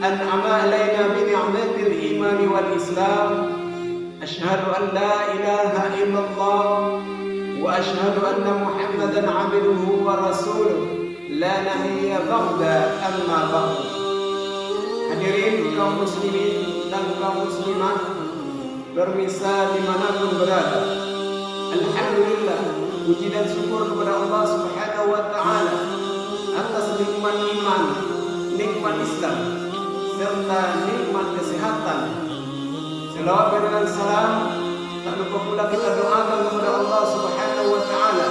أنعم علينا بنعمة الإيمان والإسلام أشهد أن لا إله إلا الله وأشهد أن محمدا عبده ورسوله لا نبي بعد أما بعد. Hadirin kaum muslimin dan kaum muslimat bermisa dimanapun berada, alhamdulillah, puji dan syukur kepada Allah Subhanahu wa Ta'ala atas nikmat iman, nikmat Islam, serta nikmat kesehatan. Selawat dan salam tak lupa pula kita doakan kepada Allah Subhanahu wa Ta'ala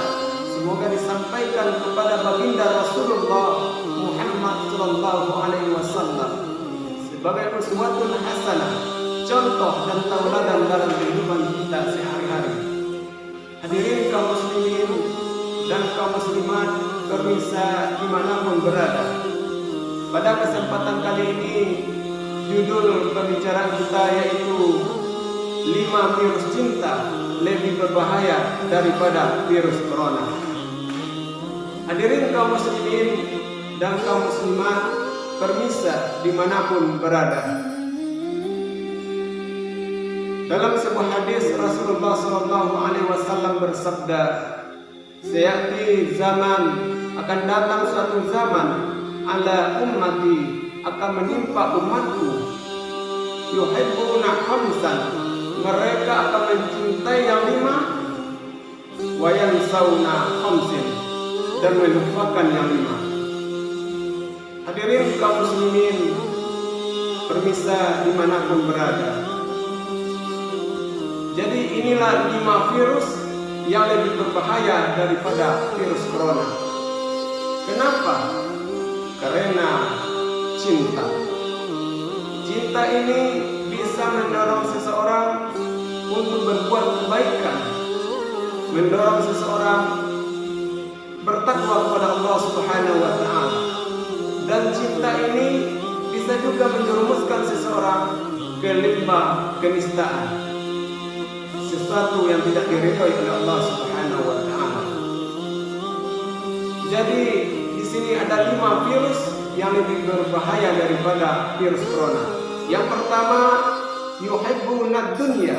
semoga disampaikan kepada baginda Rasulullah Muhammad sallallahu alaihi wasallam sebagai uswatun hasanah, contoh dan tauladan dalam kehidupan kita sehari-hari. Hadirin kaum muslimin dan kaum muslimat bermisa dimanapun berada, pada kesempatan kali ini judul pembicaraan kita yaitu 5 virus cinta lebih berbahaya daripada virus corona. Hadirin kaum muslimin dan kaum muslimat permisa dimanapun berada, dalam sebuah hadis Rasulullah SAW bersabda, "Sayati zaman, akan datang suatu zaman, ala ummati, akan menimpa umatku, yuhibbuna khamsan, mereka akan mencintai yang 5, wa yansawna khamsin, dan melupakan yang 5." Hadirin kaum muslimin permisa dimanapun berada, jadi inilah 5 virus yang lebih berbahaya daripada virus corona. Kenapa? Karena cinta. Cinta ini bisa mendorong seseorang untuk berbuat kebaikan, mendorong seseorang bertakwa kepada Allah Subhanahu wa Ta'ala. Dan cinta ini bisa juga menjerumuskan seseorang ke limbah kenistaan, sesuatu yang tidak diridhoi oleh Allah Subhanahu wa Ta'ala. Jadi di sini ada 5 virus yang lebih berbahaya daripada virus corona. Yang pertama, yuhibbuna dunya,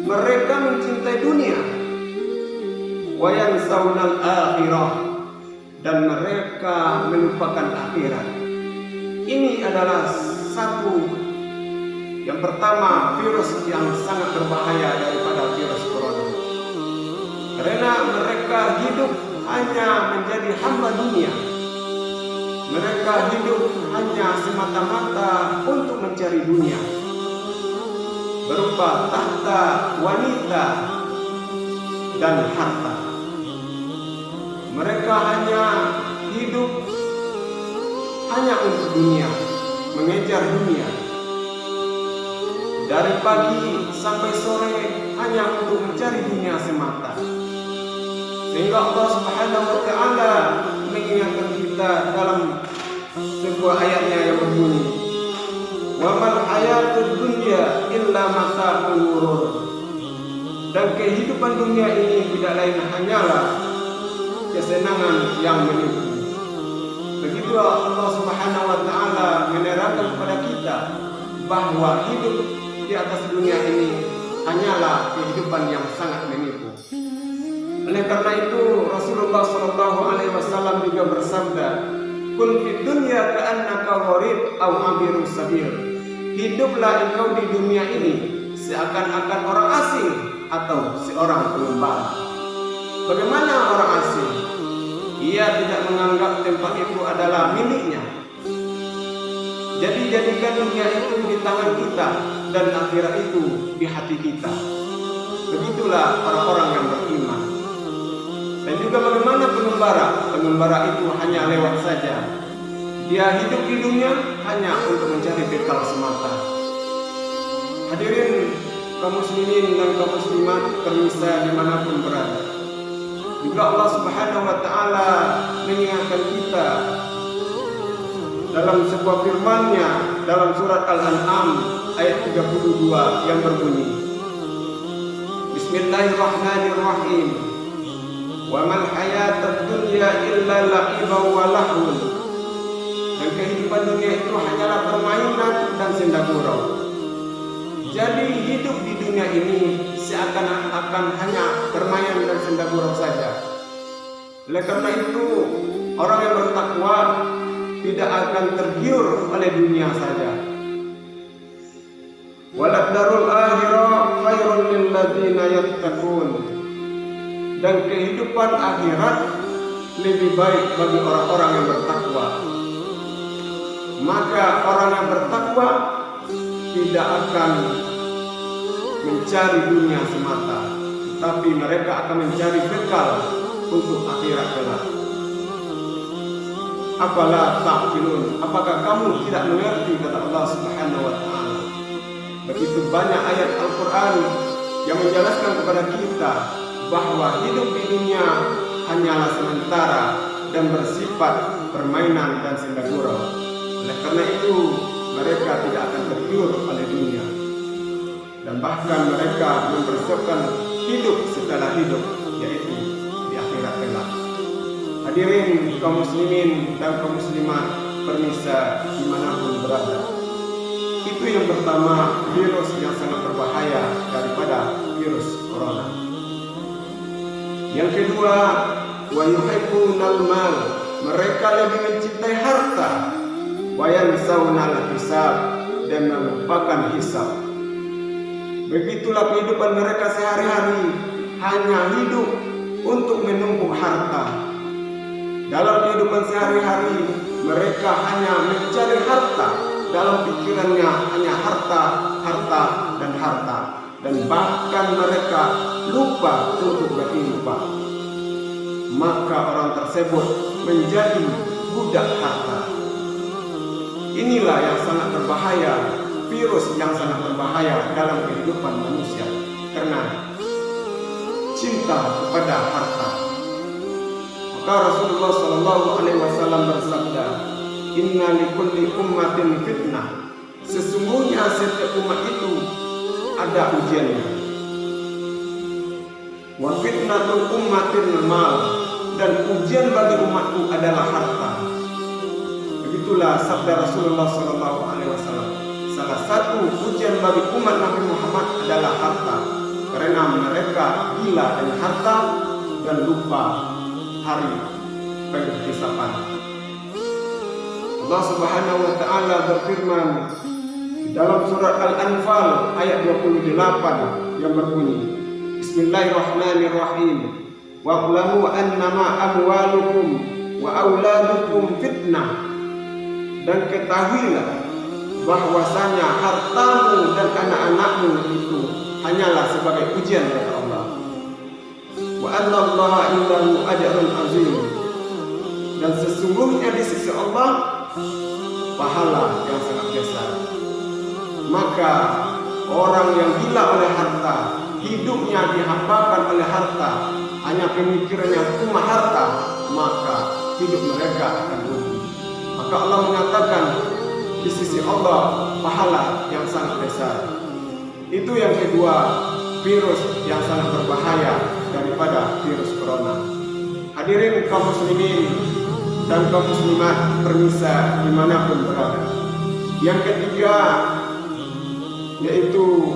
mereka mencintai dunia, wa yansawnal akhirah, dan mereka melupakan akhirat. Ini adalah satu yang pertama virus yang sangat berbahaya daripada virus corona. Karena mereka hidup hanya menjadi hamba dunia. Mereka hidup hanya semata-mata untuk mencari dunia, berupa tahta, wanita, dan harta. Mereka hanya hidup hanya untuk dunia, mengejar dunia. Dari pagi sampai sore hanya untuk mencari dunia semata. Sehingga Allah Subhanahu wa Ta'ala mengingatkan kita dalam sebuah ayatnya yang berbunyi, "Wa mal hayatud dunya illa mata'ul ghurur." Dan kehidupan dunia ini tidak lain hanyalah kesenangan yang menipu. Begitu Allah Subhanahu wa Ta'ala menerangkan kepada kita bahwa hidup di atas dunia ini hanyalah kehidupan yang sangat menipu. Oleh karena itu Rasulullah SAW juga bersabda, "Kun fid dunya ka'annaka gharib aw abirus sabil." Hiduplah engkau di dunia ini seakan-akan orang asing atau seorang pengembara. Bagaimana orang asing? Ia tidak menganggap tempat itu adalah miliknya. Jadi jadikan dunia itu di tangan kita dan akhirat itu di hati kita. Begitulah orang-orang yang beriman. Dan juga bagaimana pengembara? Pengembara itu hanya lewat saja. Dia hidup di dunia hanya untuk mencari bekal semata. Hadirin kaum muslimin dan kaum muslimat permisa dimanapun berada, juga Allah Subhanahu wa Ta'ala mengingatkan kita dalam sebuah firman-Nya dalam surat Al-An'am ayat 32 yang berbunyi, Bismillahirrahmanirrahim, "Wa mal hayatud dunya illa la'iban wa lahun." Dan kehidupan dunia itu hanyalah permainan dan senda gurau. Jadi hidup di dunia ini seakan-akan hanya permainan dan senda gurau saja. Oleh karena itu, orang yang bertakwa tidak akan tergiur oleh dunia saja. Walad darul akhirah khairun lil ladzina yattaqun. Dan kehidupan akhirat lebih baik bagi orang-orang yang bertakwa. Maka orang yang bertakwa tidak akan mencari dunia semata, tapi mereka akan mencari bekal untuk akhirat kelak. Afala ta'qilun? Apakah kamu tidak mengerti, kata Allah Subhanahu wa taala. Begitu banyak ayat Al-Qur'an yang menjelaskan kepada kita bahwa hidup di dunia hanyalah sementara dan bersifat permainan dan senda gurau. Oleh karena itu, mereka tidak akan tergiur oleh dunia, dan bahkan mereka mempersiapkan hidup setelah hidup, yaitu di akhirat kelak. Hadirin kaum muslimin dan kaum muslimat permisa dimanapun berada, itu yang pertama, virus yang sangat berbahaya daripada virus corona. Yang kedua, wa yuhibbunal mal, mereka lebih mencintai harta, wa yansawnal hisab, dan melupakan hisab. Begitulah kehidupan mereka sehari-hari, hanya hidup untuk menumpuk harta. Dalam kehidupan sehari-hari, mereka hanya mencari harta. Dalam pikirannya hanya harta, harta, dan harta. Dan bahkan mereka lupa untuk berinfak. Maka orang tersebut menjadi budak harta. Inilah yang sangat berbahaya, virus yang sangat berbahaya dalam kehidupan manusia, karena cinta kepada harta. Maka Rasulullah SAW bersabda, Inna likulli ummatin fitnah. Sesungguhnya setiap umat itu ada ujiannya. Wa fitnatul ummatin mal, dan ujian bagi umatku adalah harta. Begitulah sabda Rasulullah SAW. Salah satu ujian bagi umat Nabi Muhammad adalah harta, karena mereka gila dengan harta dan lupa hari penghisapan. Allah Subhanahu wa taala berfirman dalam surat Al-Anfal ayat 28 yang berbunyi, Bismillahirrahmanirrahim. Wa'lamu annama amwalukum wa auladukum fitnah. Dan ketahuilah bahwasanya hartamu dan anak-anakmu itu hanyalah sebagai ujian dari Allah. Wa annallaha indahu ajrun azim. Dan sesungguhnya di sisi Allah pahala yang sangat besar. Maka orang yang gila oleh harta, hidupnya dihambakan oleh harta, hanya pemikirannya cuma harta, maka hidup mereka akan rugi. Maka Allah mengatakan di sisi Allah pahala yang sangat besar. Itu yang kedua, virus yang sangat berbahaya daripada virus corona. Hadirin kaum muslimin dan kaum muslimat permisa dimanapun berada. Yang ketiga yaitu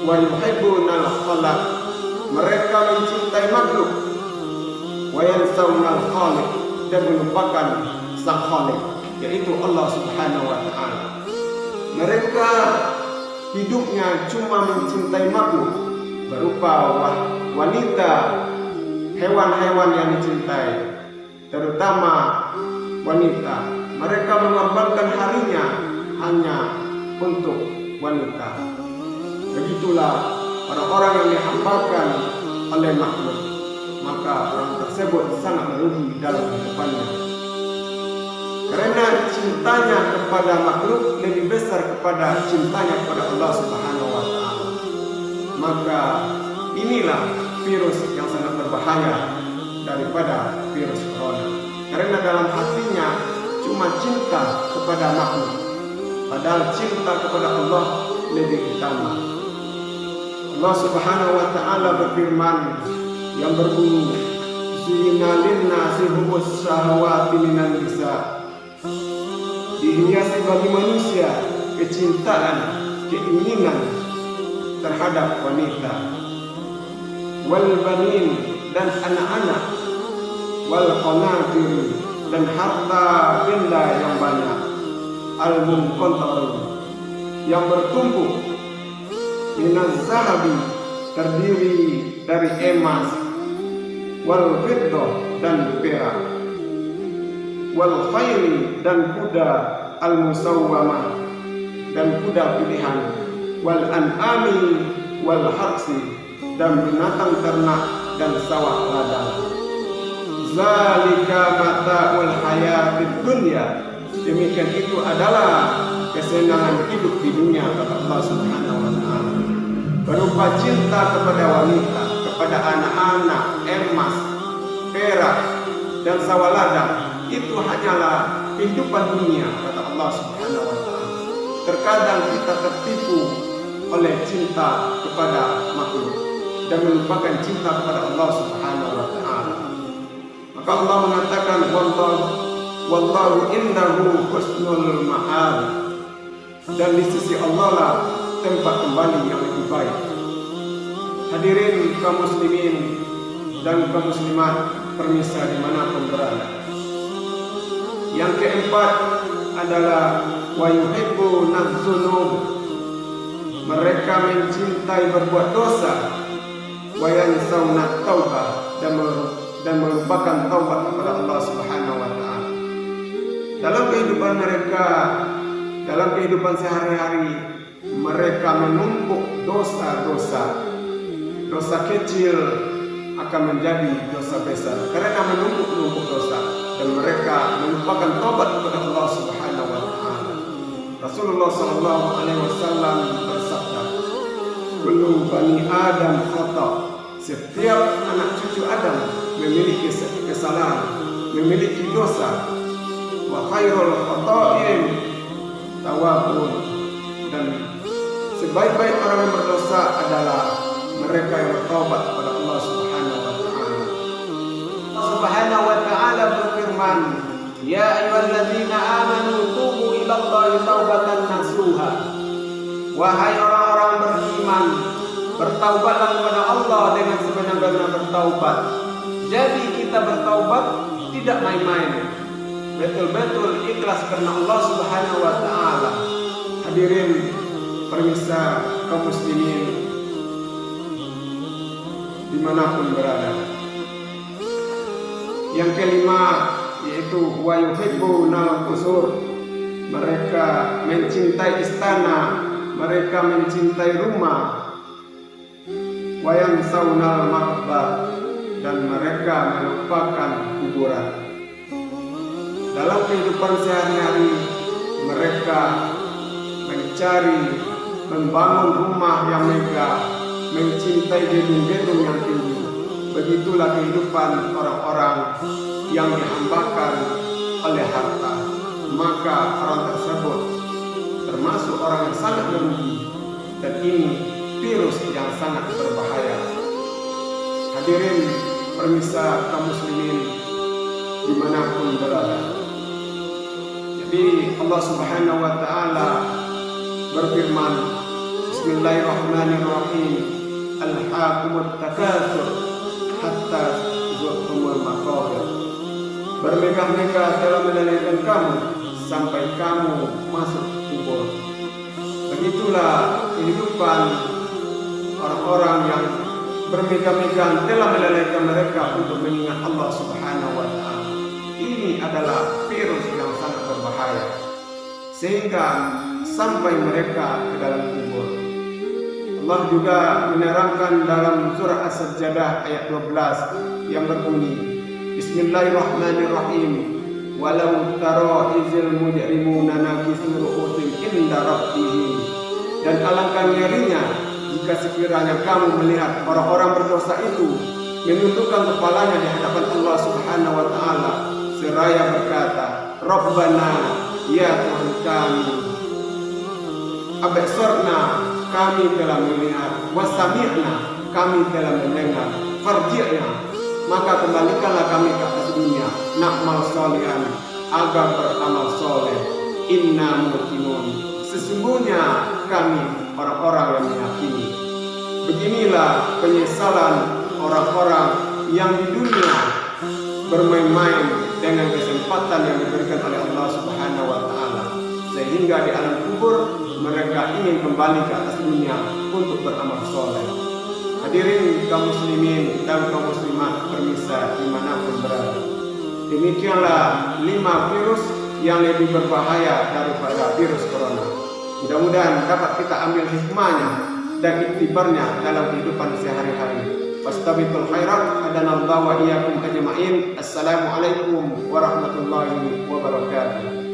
wa yuhibbunal khalaq, mereka mencintai makhluk, wa yansawnal khaliq, dan melupakan sang khaliq, yaitu Allah Subhanahu wa taala. Mereka hidupnya cuma mencintai makhluk berupa wanita, hewan-hewan yang dicintai, terutama wanita. Mereka mengorbankan harinya hanya untuk wanita. Begitulah orang-orang yang dihambakan oleh makhluk, maka orang tersebut sangat merugi dalam kehidupannya, karena cintanya kepada makhluk lebih besar kepada cintanya kepada Allah Subhanahu wa taala. Maka inilah virus yang sangat berbahaya daripada virus corona, karena dalam hatinya cuma cinta kepada makhluk, padahal cinta kepada Allah lebih utama. Allah Subhanahu wa taala berfirman yang berbunyi, Zina linnasi hubbus syahawati minan nisa. Di dihiasi bagi manusia kecintaan, keinginan terhadap wanita, wal banin dan anak-anak, wal qanatir dan harta benda yang banyak, al munqantar yang bertumpuk, minaz zahabi terdiri dari emas, wal fiddah dan perak, wal khayli dan kuda, al musawwamah dan kuda pilihan, wal an'ami wal harsi dan binatang ternak dan sawah ladang. Zalika mata'ul hayatid dunya, demikian itu adalah kesenangan hidup di dunia, kata Allah Subhanahu wa ta'ala, berupa cinta kepada wanita, kepada anak-anak, emas, perak dan sawah ladang. Itu hanyalah kehidupan dunia, kata Allah Subhanahu wa ta'ala. Terkadang kita tertipu oleh cinta kepada makhluk dan melupakan cinta kepada Allah Subhanahu wa ta'ala. Maka Allah mengatakan, wallahu indahu husnul ma'ab, dan di sisi Allah lah tempat kembali yang lebih baik. Hadirin kaum muslimin dan kaum muslimat permisa dimanapun berada. Yang keempat adalah wa yuhibbu nadzunub, mereka mencintai berbuat dosa, wa yansawna taubah dan melupakan taubat kepada Allah Subhanahu wa ta'ala. Dalam kehidupan mereka, dalam kehidupan sehari-hari, mereka menumpuk dosa-dosa. Dosa kecil akan menjadi dosa besar karena menumpuk dosa, dan mereka melupakan taubat kepada Allah Subhanahu wa ta'ala. Rasulullah sallallahu alaihi wasallam bersabda, kullu bani Adam khata, setiap anak cucu Adam memiliki kesalahan, memiliki dosa. Wa khairul khata'in tawabun, dan sebaik-baik orang yang berdosa adalah mereka yang bertaubat kepada Allah Subhanahu wa ta'ala. Allah Subhanahu wa ta'ala berfirman, ya ayyuhalladzina amanu tubu ilallahi taubatan nasuha, wahai orang-orang beriman, bertaubatlah kepada Allah dengan sebenar-benar bertaubat. Jadi kita bertaubat tidak main-main, betul-betul ikhlas karena Allah Subhanahu wa ta'ala. Hadirin permisa kaum muslimin dimanapun berada. Yang kelima yaitu wa yuhibbunal qusur, mereka mencintai istana, mereka mencintai rumah, wa yansawnal maqbar, dan mereka melupakan kuburan. Dalam kehidupan sehari-hari mereka mencari, membangun rumah yang megah, mencintai gedung-gedung yang tinggi. Begitulah kehidupan orang-orang yang dihambakan oleh harta. Maka orang tersebut termasuk orang yang sangat merugi, dan ini virus yang sangat berbahaya. Hadirin permisa kaum muslimin dimanapun berada. Jadi Allah Subhanahu wa ta'ala berfirman, bismillahirrahmanirrahim, alhaakumut takatsur hatta zurtumul maqabir, bermegah-megah telah melelehkan kamu sampai kamu masuk kubur. Begitulah kehidupan orang-orang yang bermegah-megah telah melelehkan mereka untuk mengingat Allah Subhanahu wa ta'ala. Ini adalah virus yang sangat berbahaya, sehingga sampai mereka ke dalam kubur. Allah juga menerangkan dalam surah As-Sajdah ayat 12 yang berbunyi, bismillahirrahmanirrahim, walau tara izil mujrimuna nakisu ru'usim inda rabbihim, dan alangkah ngerinya jika sekiranya kamu melihat orang-orang berdosa itu menundukkan kepalanya di hadapan Allah Subhanahu wa ta'ala seraya berkata, Rabbana, ya Tuhan kami, absorna, kami telah melihat, wasami'na, kami telah mendengar, farji'na, maka kembalikanlah kami ke atas dunia, na'mal sholihan, agar beramal soleh, inna muqinun, sesungguhnya kami orang-orang yang meyakini. Beginilah penyesalan orang-orang yang di dunia bermain-main dengan kesempatan yang diberikan oleh Allah Subhanahu wa Ta'ala, sehingga di alam kubur mereka ingin kembali ke atas dunia untuk beramal soleh. Hadirin kaum muslimin dan kaum muslimat permisa dimanapun berada, demikianlah 5 virus yang lebih berbahaya daripada virus corona. Mudah-mudahan dapat kita ambil hikmahnya dan iktibarnya dalam kehidupan sehari-hari. Wastabiqul khairat, hadanallahu wa iyyakum ajma'in. Assalamualaikum warahmatullahi wabarakatuh.